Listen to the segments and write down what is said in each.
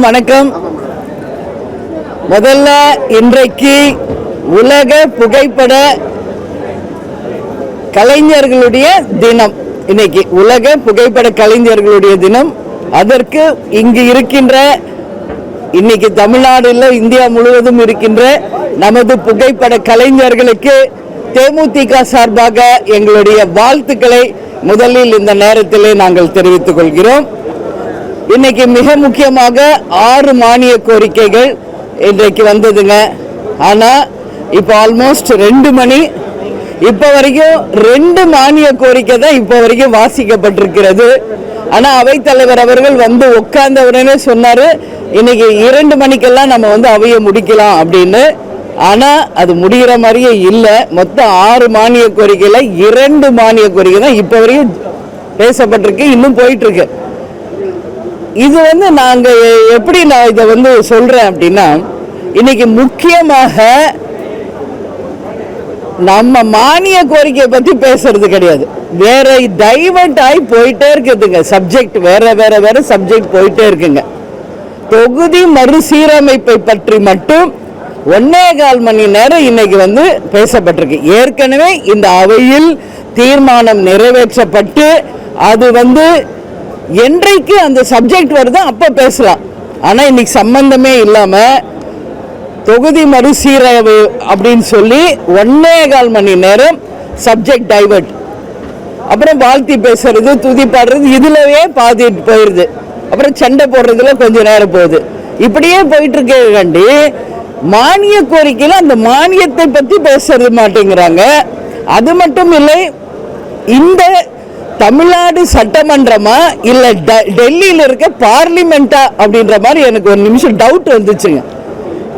வணக்கம். முதல்ல இன்றைக்கு உலக புகைப்பட கலைஞர்களுடைய தினம். இன்னைக்கு உலக புகைப்பட கலைஞர்களுடைய தினம். அதற்கு இங்கு இருக்கின்ற இன்னைக்கு தமிழ்நாடுல இந்தியா முழுவதும் இருக்கின்ற நமது புகைப்பட கலைஞர்களுக்கு தேமுதிக சார்பாக எங்களுடைய வாழ்த்துக்களை முதலில் இந்த நேரத்திலே நாங்கள் தெரிவித்துக் கொள்கிறோம். இன்னைக்கு மிக முக்கியமாக 6 மானிய கோரிக்கைகள் இன்றைக்கு வந்ததுங்க. ஆனால் இப்போ ஆல்மோஸ்ட் 2 மணி. இப்போ வரைக்கும் 2 மானிய கோரிக்கை தான் இப்போ வரைக்கும் வாசிக்கப்பட்டிருக்கிறது. ஆனால் அவைத்தலைவர் அவர்கள் வந்து உட்கார்ந்த உடனே சொன்னார், இன்னைக்கு 2 மணிக்கெல்லாம் நம்ம வந்து அவையை முடிக்கலாம் அப்படின்னு. ஆனால் அது முடிகிற மாதிரியே இல்லை. மொத்தம் 6 மானிய கோரிக்கையில் 2 மானிய கோரிக்கை தான் இப்போ வரைக்கும் பேசப்பட்டிருக்கு, இன்னும் போயிட்டு இருக்கு. இது வந்து நாங்க எப்படி நான் இதை வந்து சொல்றேன் அப்படின்னா, இன்னைக்கு முக்கியமாக நம்ம மானிய கோரிக்கையை பத்தி பேசுறது கிடையாது. வேற டைவர்ட் ஆகி போயிட்டே இருக்குதுங்க. சப்ஜெக்ட் வேற வேற வேற சப்ஜெக்ட் போயிட்டே இருக்குங்க. தொகுதி மறுசீரமைப்பை பற்றி மட்டும் 1.25 மணி நேரம் இன்னைக்கு வந்து பேசப்பட்டிருக்கு. ஏற்கனவே இந்த அவையில் தீர்மானம் நிறைவேற்றப்பட்டு அது வந்து என்றைக்கு அந்த சப்ஜெக்ட் வருதோ அப்ப பேசலாம். ஆனா இன்னைக்கு சம்பந்தமே இல்லாம தொகுதி மறுசீரமைப்பு அப்படின்னு சொல்லி 1.25 மணி நேரம் சப்ஜெக்ட் டைவர்ட். அப்புறம் வாழ்த்தி பேசுறது, துதி பாடுறது, இதுலவே பாதி போயிருது. அப்புறம் சண்டை போடுறதுல கொஞ்சம் நேரம் போகுது. இப்படியே போயிட்டு இருக்காண்டி மானிய கோரிக்கையில அந்த மானியத்தை பத்தி பேசுறது மாட்டேங்கிறாங்க. அது மட்டும் இல்லை, இந்த தமிழ்நாடு சட்டமன்றமா இல்ல டெல்லியில் இருக்க பார்லிமெண்டா அப்படின்ற மாதிரி எனக்கு ஒரு நிமிஷம் டவுட் வந்துச்சுங்க.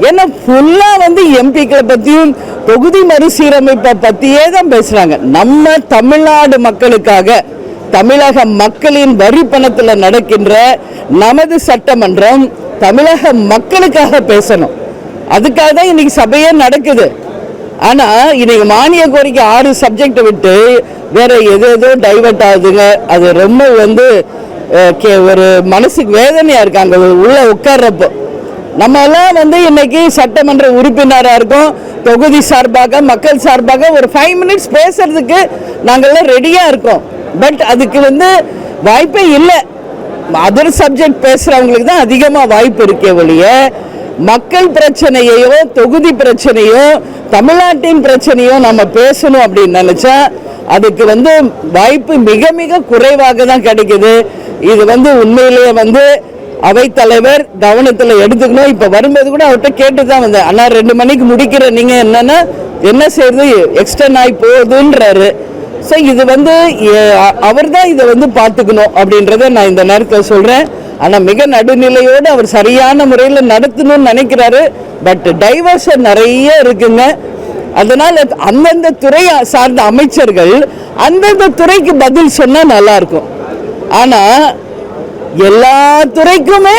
ஏன்னா ஃபுல்லா வந்து எம்பிக்களை பத்தியும் தொகுதி மறுசீரமைப்பை பத்தியே தான் பேசுறாங்க. நம்ம தமிழ்நாடு மக்களுக்காக, தமிழக மக்களின் வரி பணத்தில் நடக்கின்ற நமது சட்டமன்றம் தமிழக மக்களுக்காக பேசணும். அதுக்காக தான் இன்னைக்கு சபையே நடக்குது. ஆனா இன்னைக்கு மானிய கோரிக்கை 6 சப்ஜெக்ட் விட்டு வேற ஏதோ டைவர்ட் ஆகுதுங்க. அது ரொம்ப வந்து ஒரு மனசுக்கு வேதனையா இருக்காங்க உள்ள உட்கார்றப்போ. நம்ம எல்லாம் வந்து இன்னைக்கு சட்டமன்ற உறுப்பினராக இருக்கோம். தொகுதி சார்பாக, மக்கள் சார்பாக ஒரு 5 மினிட்ஸ் பேசுறதுக்கு நாங்கள்லாம் ரெடியா இருக்கோம். பட் அதுக்கு வந்து வாய்ப்பே இல்லை. அதர் சப்ஜெக்ட் பேசுறவங்களுக்கு தான் அதிகமா வாய்ப்பு இருக்கே ஒழிய, மக்கள் பிரச்சனையோ தொகுதி பிரச்சனையோ தமிழ்நாட்டின் பிரச்சனையோ நம்ம பேசணும் அப்படின்னு நினைச்சா அதுக்கு வந்து வாய்ப்பு மிக மிக குறைவாக தான் கிடைக்குது. இது வந்து உண்மையிலேயே வந்து அவைத்தலைவர் கவனத்தில் எடுத்துக்கணும். இப்ப வரும்போது கூட அவர்கிட்ட கேட்டுதான் வந்தேன், ஆனா 2 மணிக்கு முடிக்கிற நீங்க என்னன்னா என்ன செய்யறது, எக்ஸ்டெண்ட் ஆகி போகுதுன்றாரு. ஸோ இது வந்து அவர் தான் இதை வந்து பார்த்துக்கணும் அப்படின்றத நான் இந்த நேரத்தில் சொல்றேன். ஆனால் மிக நடுநிலையோடு அவர் சரியான முறையில் நடத்தணும்னு நினைக்கிறாரு. பட் டைவர்ஷன் நிறைய இருக்குங்க. அதனால அந்தந்த துறை சார்ந்த அமைச்சர்கள் அந்தந்த துறைக்கு பதில் சொன்னா நல்லா இருக்கும். ஆனா எல்லா துறைக்குமே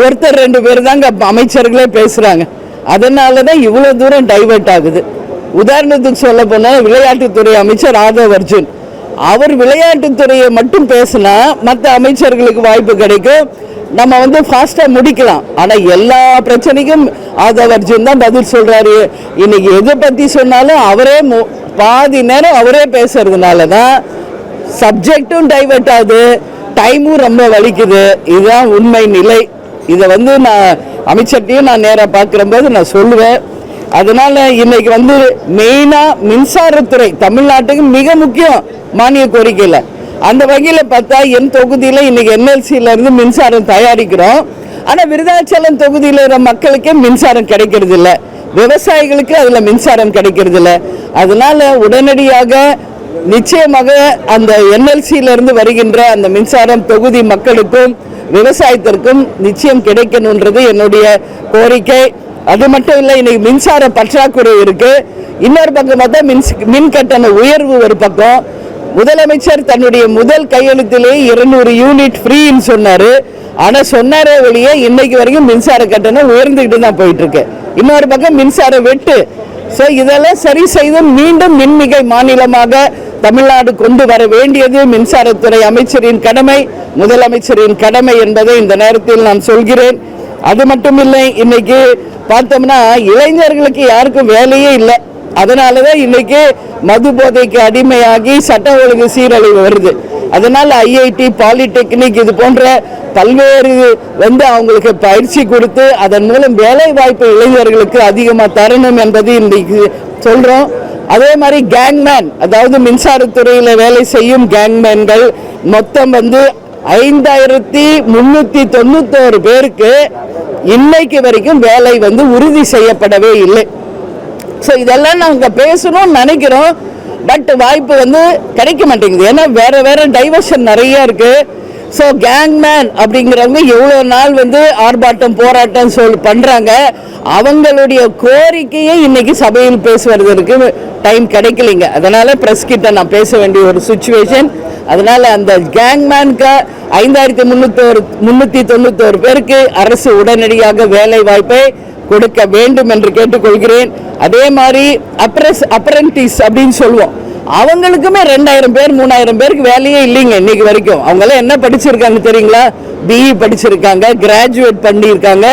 ஒருத்தர் 2 பேர் தாங்க அமைச்சர்களே பேசுறாங்க. அதனாலதான் இவ்வளவு தூரம் டைவர்ட் ஆகுது. உதாரணத்துக்கு சொல்ல போனா விளையாட்டுத்துறை அமைச்சர் ஆதவ் அர்ஜுன், அவர் விளையாட்டுத்துறையை மட்டும் பேசினா மற்ற அமைச்சர்களுக்கு வாய்ப்பு கிடைக்கும், நம்ம வந்து ஃபாஸ்டா முடிக்கலாம். ஆனா எல்லா பிரச்சனைக்கும் ஆதவ் அர்ஜுன் தான் பதில் சொல்றாரு. இன்னைக்கு எதை பத்தி சொன்னாலும் அவரே பாதி நேரம் அவரே பேசுறதுனால தான் சப்ஜெக்டும் டைவர்ட் ஆகுது, டைமும் ரொம்ப வலிக்குது. இதுதான் உண்மை நிலை. இதை வந்து நான் அமைச்சர்கிட்டையும் நான் நேராக பார்க்குற போது நான் சொல்லுவேன். அதனால இன்னைக்கு வந்து மெயினா மின்சாரத்துறை தமிழ்நாட்டுக்கு மிக முக்கியம் மானிய கோரிக்கையில். அந்த வகையில் பார்த்தா என் தொகுதியில் இன்னைக்கு NLCல இருந்து மின்சாரம் தயாரிக்கிறோம். ஆனால் விருதாச்சலம் தொகுதியில் இருக்கிற மக்களுக்கே மின்சாரம் கிடைக்கிறது இல்லை, விவசாயிகளுக்கு அதில் மின்சாரம் கிடைக்கிறது இல்லை. அதனால உடனடியாக நிச்சயமாக அந்த NLCல இருந்து வருகின்ற அந்த மின்சாரம் தொகுதி மக்களுக்கும் விவசாயத்திற்கும் நிச்சயம் கிடைக்கணுன்றது என்னுடைய கோரிக்கை. அது மட்டும் இல்லை, இன்னைக்கு மின்சார பற்றாக்குறை இருக்கு. இன்னொரு பக்கம் பார்த்தா மின் கட்டண உயர்வு ஒரு பக்கம். முதலமைச்சர் தன்னுடைய முதல் கையெழுத்திலே 200 யூனிட் ஃப்ரீன்னு சொன்னாரு. ஆனா சொன்னாரே ஒழிய இன்னைக்கு வரைக்கும் மின்சார கட்டணம் உயர்ந்துகிட்டு தான் போயிட்டு இருக்கு. இன்னொரு பக்கம் மின்சார வெட்டு. ஸோ இதெல்லாம் சரி செய்து மீண்டும் மின்மிகை மாநிலமாக தமிழ்நாடு கொண்டு வர வேண்டியது மின்சாரத்துறை அமைச்சரின் கடமை, முதலமைச்சரின் கடமை என்பதை இந்த நேரத்தில் நான் சொல்கிறேன். அது மட்டும் இல்லை, இன்னைக்கு பார்த்தோம்னா இளைஞர்களுக்கு யாருக்கும் வேலையே இல்லை. அதனாலதான் இன்னைக்கு மது போதைக்கு அடிமையாகி சட்ட ஒழுங்கு சீரழிவு வருது. அதனால ஐஐடி, பாலிடெக்னிக் இது போன்ற பல்வேறு அவங்களுக்கு பயிற்சி கொடுத்து அதன் மூலம் வேலை வாய்ப்பு இளைஞர்களுக்கு அதிகமாக தரணும் என்பது இன்னைக்கு சொல்றோம். அதே மாதிரி கேங்மேன், அதாவது மின்சாரத்துறையில் வேலை செய்யும் கேங்மேன்கள் மொத்தம் 5391 பேருக்கு இன்னைக்கு வரைக்கும் வேலை உறுதி செய்யப்படவே இல்லை. ஸோ இதெல்லாம் நாங்கள் பேசணும்னு நினைக்கிறோம். பட் வாய்ப்பு கிடைக்க மாட்டேங்குது. ஏன்னா வேற வேற டைவர்ஷன் நிறைய இருக்கு. ஸோ கேங்மேன் அப்படிங்கிறவங்க எவ்வளோ நாள் ஆர்ப்பாட்டம் போராட்டம் பண்றாங்க. அவங்களுடைய கோரிக்கையை இன்னைக்கு சபையில் பேசுவதற்கு டைம் கிடைக்கலைங்க. அதனால பிரஸ் கிட்ட நான் பேச வேண்டிய ஒரு சுச்சுவேஷன். அதனால அந்த கேங்மேனுக்கு 5391 பேருக்கு அரசு உடனடியாக வேலை வாய்ப்பை கொடுக்க வேண்டும் என்று கேட்டுக்கொள்கிறேன். அதே மாதிரி அப்ரெண்டிஸ் அப்படின்னு சொல்லுவோம், அவங்களுக்குமே 2000 பேர் 3000 பேருக்கு வேலையே இல்லைங்க இன்னைக்கு வரைக்கும். அவங்களாம் என்ன படிச்சிருக்காங்க தெரியுங்களா? பிஇ படிச்சிருக்காங்க, கிராஜுவேட் பண்ணியிருக்காங்க.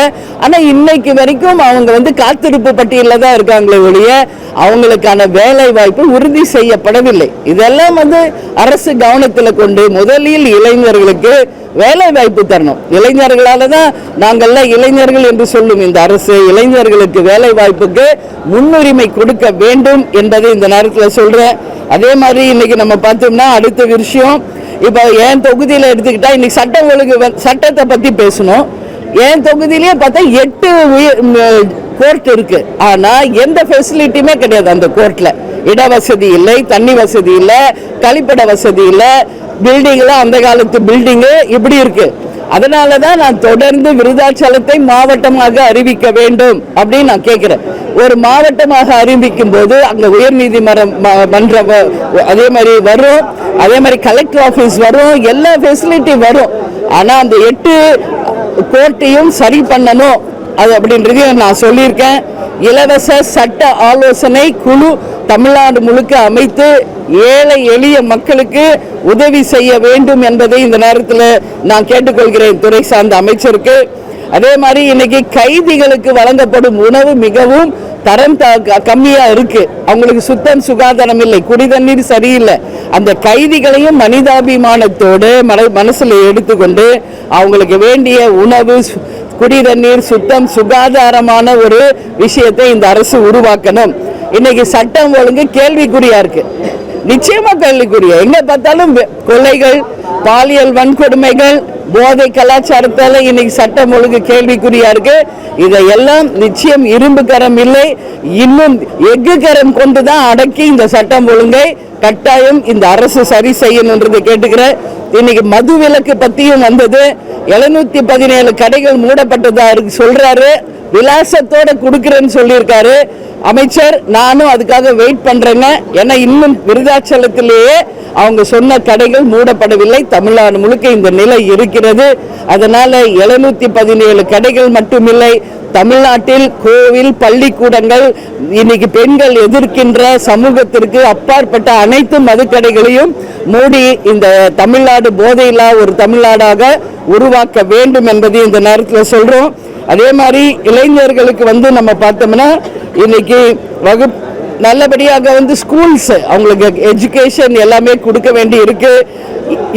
ஆனால் இன்னைக்கு வரைக்கும் அவங்க காத்திருப்பு பட்டியலில் தான் இருக்காங்களே ஒழிய அவங்களுக்கான வேலை வாய்ப்பு உறுதி செய்யப்படவில்லை. இதெல்லாம் அரசு கவனத்தில் கொண்டு முதலில் இளைஞர்களுக்கு வேலை வாய்ப்பு தரணும். இளைஞர்களால தான் நாங்கள்லாம் இளைஞர்கள் என்று சொல்லும் இந்த அரசு இளைஞர்களுக்கு வேலை வாய்ப்புக்கு முன்னுரிமை கொடுக்க வேண்டும் என்பதை இந்த நேரத்தில் சொல்றேன். அதே மாதிரி இன்னைக்கு நம்ம பார்த்தோம்னா அடுத்த விஷயம், இப்போ என் தொகுதியில் எடுத்துக்கிட்டா இன்னைக்கு சட்டம் ஒழுங்கு சட்டத்தை பற்றி பேசணும். என் தொகுதியிலேயே பார்த்தா 8 கோர்ட் இருக்கு. ஆனா எந்த ஃபெசிலிட்டியுமே கிடையாது அந்த கோர்ட்ல. இட வசதி இல்லை, தண்ணி வசதி இல்லை, கழிப்பிட வசதி இல்லை, பில்டிங்லாம் அந்த காலத்து பில்டிங்கு இப்படி இருக்கு. அதனால தான் நான் தொடர்ந்து விருதாச்சலத்தை மாவட்டமாக அறிவிக்க வேண்டும் அப்படின்னு நான் கேட்கிறேன். ஒரு மாவட்டமாக அறிவிக்கும் போது அங்க உயர்நீதிமன்றம் அதே மாதிரி வரும், அதே மாதிரி கலெக்டர் ஆபீஸ் வரும், எல்லா ஃபெசிலிட்டி வரும். ஆனா அந்த 8 கோர்ட்டையும் சரி பண்ணணும் அது அப்படின்றதையும் நான் சொல்லியிருக்கேன். இலவச சட்ட ஆலோசனை குழு தமிழ்நாடு முழுக்க அமைத்து ஏழை எளிய மக்களுக்கு உதவி செய்ய வேண்டும் என்பதை இந்த நேரத்தில் நான் கேட்டுக்கொள்கிறேன் துறை சார்ந்த அமைச்சருக்கு. அதே மாதிரி இன்னைக்கு கைதிகளுக்கு வழங்கப்படும் உணவு மிகவும் தரம் கம்மியா இருக்கு. அவங்களுக்கு சுத்தம் சுகாதாரம் இல்லை, குடி தண்ணீர் சரியில்லை. அந்த கைதிகளையும் மனிதாபிமானத்தோடு மனசுல எடுத்துக்கொண்டு அவங்களுக்கு வேண்டிய உணவு, குடி தண்ணீர், சுத்தம் சுகாதாரமான ஒரு விஷயத்தை இந்த அரசு உருவாக்கணும். இன்னைக்கு சட்டம் ஒழுங்கு கேள்விக்குறியா இருக்கு, நிச்சயமா கேள்விக்குரிய. எங்க பார்த்தாலும் கொலைகள், பாலியல் வன்கொடுமைகள், போதை கலாச்சாரத்தால இன்னைக்கு சட்டம் ஒழுங்கு கேள்விக்குறியா இருக்கு. இதையெல்லாம் நிச்சயம் இரும்பு கரம் இல்லை, இன்னும் எஃகு கரம் கொண்டுதான் அடக்கி இந்த சட்டம் ஒழுங்கை கட்டாயம் இந்த அரசு சரி செய்யணும்ன்றதை கேட்டுக்கிறேன். இன்னைக்கு மது விலக்கு பத்தியும் வந்தது. 717 கடைகள் மூடப்பட்டதா சொல்றாரு, விலாசத்தோட கொடுக்கிறேன்னு சொல்லியிருக்காரு அமைச்சர். நானும் அதுக்காக வெயிட் பண்றேங்க. ஏன்னா இன்னும் விருதாச்சலத்திலேயே அவங்க சொன்ன கடைகள் மூடப்படவில்லை. தமிழ்நாடு முழுக்க இந்த நிலை இருக்கிறது. அதனால 717 கடைகள் மட்டுமில்லை, தமிழ்நாட்டில் கோவில், பள்ளிக்கூடங்கள், இன்னைக்கு பெண்கள் எதிர்க்கின்ற சமூகத்திற்கு அப்பாற்பட்ட அனைத்து மதுக்கடைகளையும் மூடி இந்த தமிழ்நாடு போதையில்லா ஒரு தமிழ்நாடாக உருவாக்க வேண்டும் என்பதை இந்த நேரத்தில் சொல்றோம். அதே மாதிரி இளைஞர்களுக்கு நம்ம பார்த்தோம்னா இன்னைக்கு நல்லபடியாக ஸ்கூல்ஸ் அவங்களுக்கு எஜுகேஷன் எல்லாமே கொடுக்க வேண்டி இருக்கு.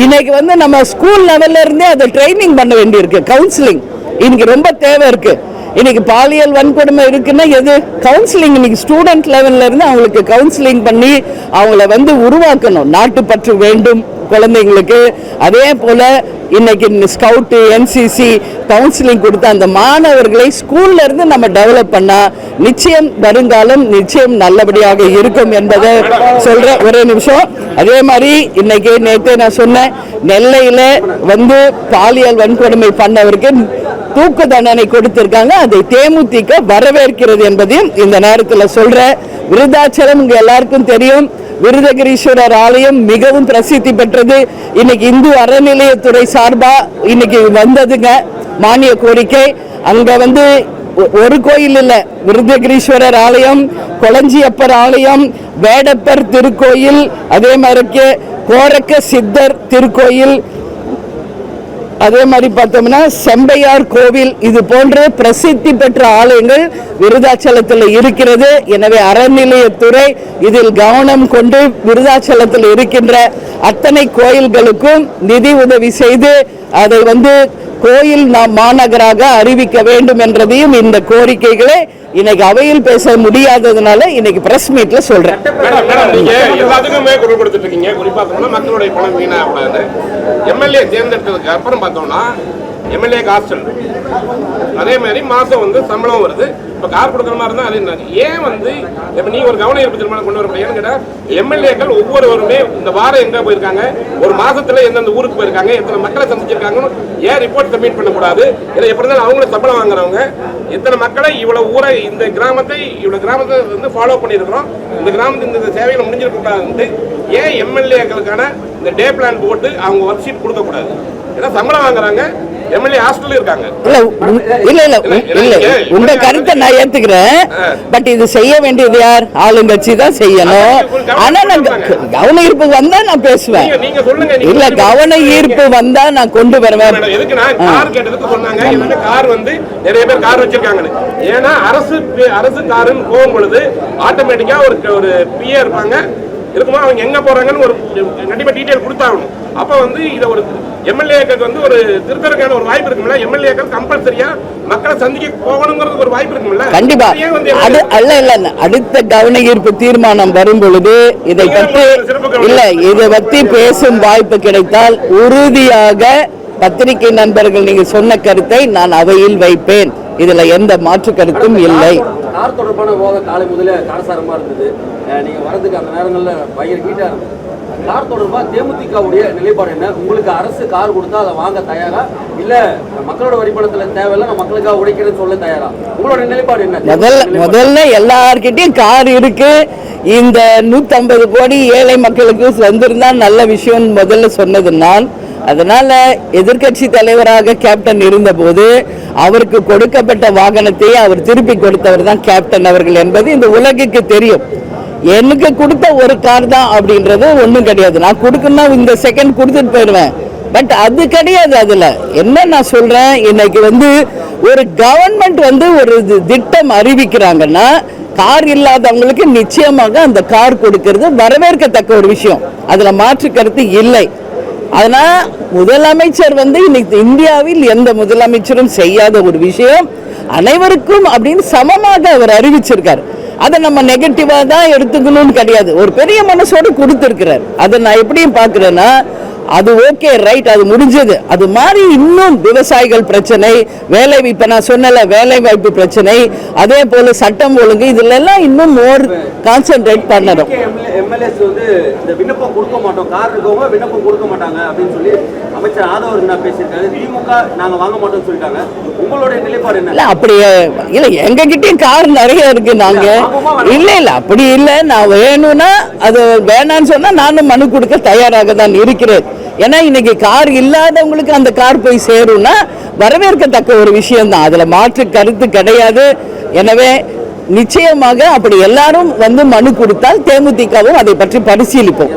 இன்னைக்கு நம்ம ஸ்கூல் லெவல்ல இருந்தே அதை ட்ரைனிங் பண்ண வேண்டி இருக்கு. கவுன்சிலிங் இன்னைக்கு ரொம்ப தேவை இருக்கு. இன்னைக்கு பாலியல் வன்கொடுமை இருக்குன்னா எது கவுன்சிலிங், இன்னைக்கு ஸ்டூடெண்ட் லெவல்ல இருந்து அவங்களுக்கு கவுன்சிலிங் பண்ணி அவங்கள உருவாக்கணும். நாட்டுப்பற்று வேண்டும் குழந்தைங்களுக்கு. அதே போல இன்னைக்கு ஸ்கவுட், என்சிசி கவுன்சிலிங் கொடுத்த அந்த மாணவர்களை ஸ்கூல்ல இருந்து நம்ம டெவலப் பண்ணா நிச்சயம் வருங்காலம் நிச்சயம் நல்லபடியாக இருக்கும் என்பதை சொல்ற ஒரே நிமிஷம். அதே மாதிரி இன்னைக்கு நேற்று நான் சொன்னேன், நெல்லையில பாலியல் வன்கொடுமை பண்ணவருக்கு தூக்கு தண்டனை கொடுத்திருக்காங்க. அதை தேமுதிக வரவேற்கிறது என்பதையும் இந்த நேரத்தில் சொல்ற. விருதாச்சலம் உங்க எல்லாருக்கும் தெரியும், விருதகிரீஸ்வரர் ஆலயம் மிகவும் பிரசித்தி பெற்றது. இன்னைக்கு இந்து அறநிலையத்துறை சார்பா இன்னைக்கு வந்ததுங்க மானிய கோரிக்கை. அங்க ஒரு கோயில் இல்ல, விருதகிரீஸ்வரர் ஆலயம், கொளஞ்சியப்பர் ஆலயம், வேடப்பர் திருக்கோயில், அதே மாதிரி கோரக்க சித்தர் திருக்கோயில், அதே மாதிரி பார்த்தோம்னா செம்பையார் கோவில் இது போன்ற பிரசித்தி பெற்ற ஆலயங்கள் விருதாச்சலத்தில் இருக்கிறது. எனவே அறநிலையத்துறை இதில் கவனம் கொண்டு விருதாச்சலத்தில் இருக்கின்ற அத்தனை கோயில்களுக்கும் நிதி உதவி செய்து அதை கோயில் மாநகராக அறிவிக்க வேண்டும் என்றதையும் இந்த கோரிக்கைகளை இன்னைக்கு அவையில் பேச முடியாததுனால இன்னைக்கு பிரஸ் மீட்ல சொல்றேன். எல்லாத்துக்குமே குரல் கொடுத்துட்டு இருக்கீங்க. குறிப்பா மக்களுடைய பணம் வீணாகக்கூடாது. எம்எல்ஏ தேர்ந்தெடுத்ததுக்கு அப்புறம் பார்த்தோம்னா எம்எல்ஏ ஹாஸ்டல் அதே மாதிரி மாசம் சம்பளம் வருது. இப்போ கார் கொடுக்குற மாதிரி இருந்தால் அது ஏன் இப்போ நீ ஒரு கவன ஈர்ப்பு தீர்மானம் கொண்டு வரப்பட ஏன்னு கேட்டால் எம்எல்ஏக்கள் ஒவ்வொருவருமே இந்த வாரம் எங்கே போயிருக்காங்க, ஒரு மாசத்துல எந்தெந்த ஊருக்கு போயிருக்காங்க, எத்தனை மக்களை சந்திச்சிருக்காங்கன்னு ஏன் ரிப்போர்ட் சப்மிட் பண்ணக்கூடாது? இதை எப்படி இருந்தாலும் அவங்களும் சம்பளம் வாங்குறவங்க எத்தனை மக்களை இவ்வளவு ஊரை இந்த கிராமத்தை ஃபாலோ பண்ணியிருக்கிறோம், இந்த கிராமத்தின் இந்த சேவைகளை முடிஞ்சிருக்கூடாது. ஏன் எம்எல்ஏக்களுக்கான இந்த டே பிளான் போட்டு அவங்க ஒர்க் ஷீட் கொடுக்கக்கூடாது? ஏன்னா சம்பளம் வாங்குறாங்க, எம்எல்ஏ ஹாஸ்டல் இருக்காங்க. உங்க கருத்தை நான் ஏத்துக்கிறேன். பட் இது செய்ய வேண்டியது யார்? ஆளுங்கட்சி தான் செய்யணும். ஆனா நான் கவன ஈர்ப்பு வந்தா நான் பேசுவேன். இல்ல கவன ஈர்ப்பு வந்தா நான் கொண்டு வருவேன். எதுக்கு நான் கார் கேட்டதுக்கு சொன்னாங்க, கார் நிறைய பேர் கார் வச்சிருக்காங்க. ஏன்னா அரசு காருன்னு போகும் பொழுது ஆட்டோமேட்டிக்கா ஒரு பிஏ இருப்பாங்க இருக்குமா, அவங்க எங்க போறாங்கன்னு ஒரு கண்டிப்பா டீடைல் கொடுத்தாகணும். அப்ப இதை ஒரு எம்எல்ஏக்களுக்கு ஒரு திருத்தறதுக்கான ஒரு வாய்ப்பு இருக்கும்ல. எம்எல்ஏக்கள் கம்பல்சரியா மக்களை சந்திக்க போகணுங்கிறதுக்கு ஒரு வாய்ப்பு இருக்கும்ல. கண்டிப்பா அடுத்த கவன ஈர்ப்பு தீர்மானம் வரும் பொழுது இதை பற்றி பேசும் வாய்ப்பு கிடைத்தால் உறுதியாக பத்திரிகை நண்பர்கள் நீங்க சொன்ன கருத்தை நான் அவையில் வைப்பேன். இதுல எந்த மாற்று கருத்தும் இல்லை. கார் தொடர்பான விவாதம் காலை முதல்ல காரசாரமா இருந்தது. நீங்க வரதுக்கு அந்த நேரங்களில் பயங்கர ஹீட்டா இருந்தது. கார் தொடர்பா தேமுதிகவுடைய நிலைப்பாடு என்ன? உங்களுக்கு அரசு கார் கொடுத்தா அதை வாங்க தயாரா, இல்ல மக்களோட வரிப்பணத்துல தேவையில்ல நான் மக்களுக்காக உழைக்கிறேன்னு சொல்ல தயாரா? உங்களோட நிலைப்பாடு என்ன? முதல்ல எல்லார்கிட்டையும் கார் இருக்கு. இந்த 150 கோடி ஏழை மக்களுக்கு வந்திருந்தா நல்ல விஷயம் முதல்ல சொன்னது நான். அதனால எதிர்கட்சி தலைவராக கேப்டன் இருந்த போது அவருக்கு கொடுக்கப்பட்ட வாகனத்தை அவர் திருப்பி கொடுத்தவர் தான் கேப்டன் அவர்கள் என்பது இந்த உலகுக்கு தெரியும். எனக்கு கொடுத்த ஒரு கார் தான் அப்படின்றது ஒன்றும் கிடையாது. நான் கொடுக்கணும் இந்த செகண்ட் கொடுத்துட்டு போயிடுவேன். பட் அது கிடையாது. அதுல என்ன நான் சொல்றேன், இன்னைக்கு ஒரு கவர்மெண்ட் ஒரு திட்டம் அறிவிக்கிறாங்கன்னா கார் இல்லாதவங்களுக்கு நிச்சயமாக அந்த கார் கொடுக்கிறது வரவேற்கத்தக்க ஒரு விஷயம். அதுல மாற்று கருத்து இல்லை. அதனால முதலமைச்சர் இன்னைக்கு இந்தியாவில் எந்த முதலமைச்சரும் செய்யாத ஒரு விஷயம் அனைவருக்கும் அப்படின்னு சமமாக அவர் அறிவிச்சிருக்காரு. அதை நம்ம நெகட்டிவா தான் எடுத்துக்கணும்னு கிடையாது. ஒரு பெரிய மனசோடு கொடுத்திருக்கிறார். அதை நான் எப்படியும் பாக்குறேன்னா அது ஓகே ரைட், அது முடிஞ்சது. அது மாதிரி இன்னும் விவசாயிகள் பிரச்சனை, வேலை இப்ப நான் சொன்னல வேலை வாய்ப்பு பிரச்சனை, அதே போல சட்டம் ஒழுங்கு, இதுல எல்லாம் இன்னும் மோர் கான்சென்ட்ரேட் பண்ணணும். எம்எல்ஏஸ் இந்த விண்ணப்பம் கொடுக்க மாட்டோம், கார் இருக்கவங்க விண்ணப்பம் கொடுக்க மாட்டாங்க அப்படின்னு சொல்லி அமைச்சர் ஆதவர் என்ன பேசியிருக்காரு. திமுக நாங்க வாங்க மாட்டோம்னு சொல்லிட்டாங்க. உங்களுடைய நிலைப்பாடு என்ன? அப்படியே இல்ல, எங்க கிட்டயும் கார் நிறைய இருக்கு. நாங்க இல்ல அப்படி இல்ல, நான் வேணும்னா அது வேணான்னு சொன்னா நானும் மனு கொடுக்க தயாராக தான் இருக்கிறேன். ஏன்னா இன்னைக்கு கார் இல்லாதவங்களுக்கு அந்த கார் போய் சேரும்னா வரவேற்கத்தக்க ஒரு விஷயம் தான். அதுல மாற்று கருத்து கிடையாது. எனவே நிச்சயமாக அப்படி எல்லாரும் மனு கொடுத்தால் தேமுதிகவும் அதை பற்றி பரிசீலிப்போம்.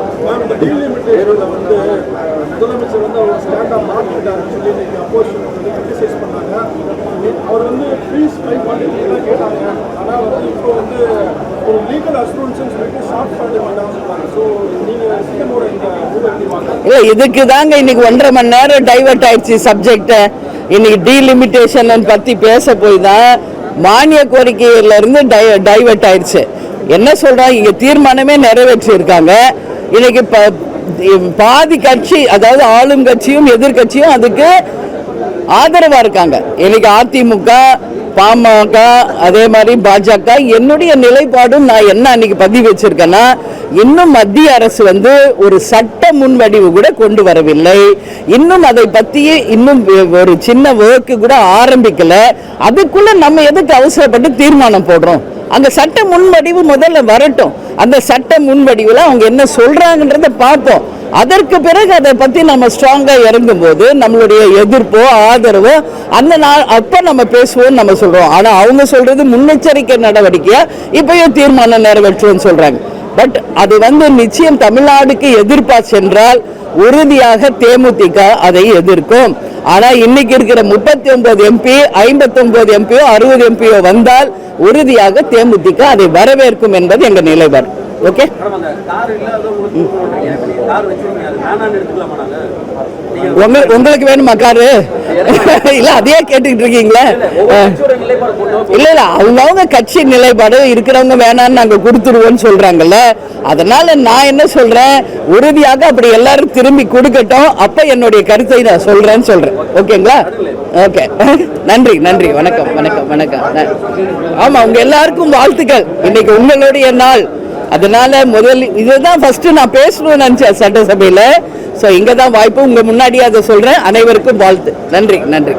இல்ல இதுக்கு தாங்க இன்னைக்கு 1.5 மணி நேரம் டைவர்ட் ஆயிடுச்சு சப்ஜெக்ட். இன்னைக்கு டீலிமிட்டேஷன் பத்தி பேச போய் தான் மானிய கோரிக்கையில இருந்து டைவர்ட் ஆயிடுச்சு. என்ன சொல்றாங்க, இங்க தீர்மானமே நிறைவேற்றி இருக்காங்க. இன்னைக்கு பாதி கட்சி, அதாவது ஆளும் கட்சியும் எதிர்கட்சியும் அதுக்கு ஆதரவா இருக்காங்க. இன்னைக்கு அதிமுக, பாமக, அதே மாதிரி பாஜக. என்னுடைய நிலைப்பாடும் நான் என்ன அன்னைக்கு பதிவு வச்சிருக்கேன்னா, இன்னும் மத்திய அரசு ஒரு சட்ட முன்வடிவு கூட கொண்டு வரவில்லை. இன்னும் அதை பத்தி இன்னும் ஒரு சின்ன ஒர்க்கு கூட ஆரம்பிக்கல. அதுக்குள்ள நம்ம எதுக்கு அவசரப்பட்டு தீர்மானம் போடுறோம்? அந்த சட்ட முன்வடிவு முதல்ல வரட்டும். அந்த சட்ட முன்வடிவுல அவங்க என்ன சொல்றாங்கன்றத பார்ப்போம். அதற்கு பிறகு அதை பத்தி நம்ம ஸ்ட்ராங்கா இறங்கும் போது நம்மளுடைய எதிர்ப்போ ஆதரவோ அந்த நாள் அப்ப நம்ம பேசுவோம் நம்ம சொல்றோம். ஆனா அவங்க சொல்றது முன்னெச்சரிக்கை நடவடிக்கையா இப்பயும் தீர்மானம் நிறைவேற்றுவோம் சொல்றாங்க. பட் அது நிச்சயம் தமிழ்நாடுக்கு எதிர்ப்பா சென்றால் உறுதியாக தேமுதிக அதை எதிர்க்கும். ஆனா இன்னைக்கு இருக்கிற 39 எம்பி 59 எம்பியோ 60 எம்பியோ வந்தால் உறுதியாக தேமுதிக அதை வரவேற்கும் என்பது எங்க நிலைப்பாடு. ஓகே, உங்களுக்கு வேணுமா காரு? இல்ல அதையே கேட்டுக்கிட்டு இருக்கீங்களா? இல்ல இல்ல அவங்க கட்சி நிலைப்பாடு இருக்கிறவங்க வேணான்னு நாங்க கொடுத்துருவோம்னு சொல்றாங்கல்ல. அதனால நான் என்ன சொல்றேன், உறுதியாக அப்படி எல்லாரும் திரும்பி கொடுக்கட்டும், அப்ப என்னுடைய கருத்தை நான் சொல்றேன்னு சொல்றேன். ஓகேங்களா? ஓகே, நன்றி நன்றி, வணக்கம் வணக்கம் வணக்கம். ஆமா, உங்க எல்லாருக்கும் வாழ்த்துக்கள். இன்னைக்கு உங்களுடைய நாள். அதனால முதல் இதுதான் ஃபர்ஸ்ட் நான் பேசணும்னு நினைச்சேன் சட்டசபையில. ஸோ இங்க தான் வாய்ப்பு, உங்க முன்னாடியே அதை சொல்றேன். அனைவருக்கும் வாழ்த்து. நன்றி நன்றி.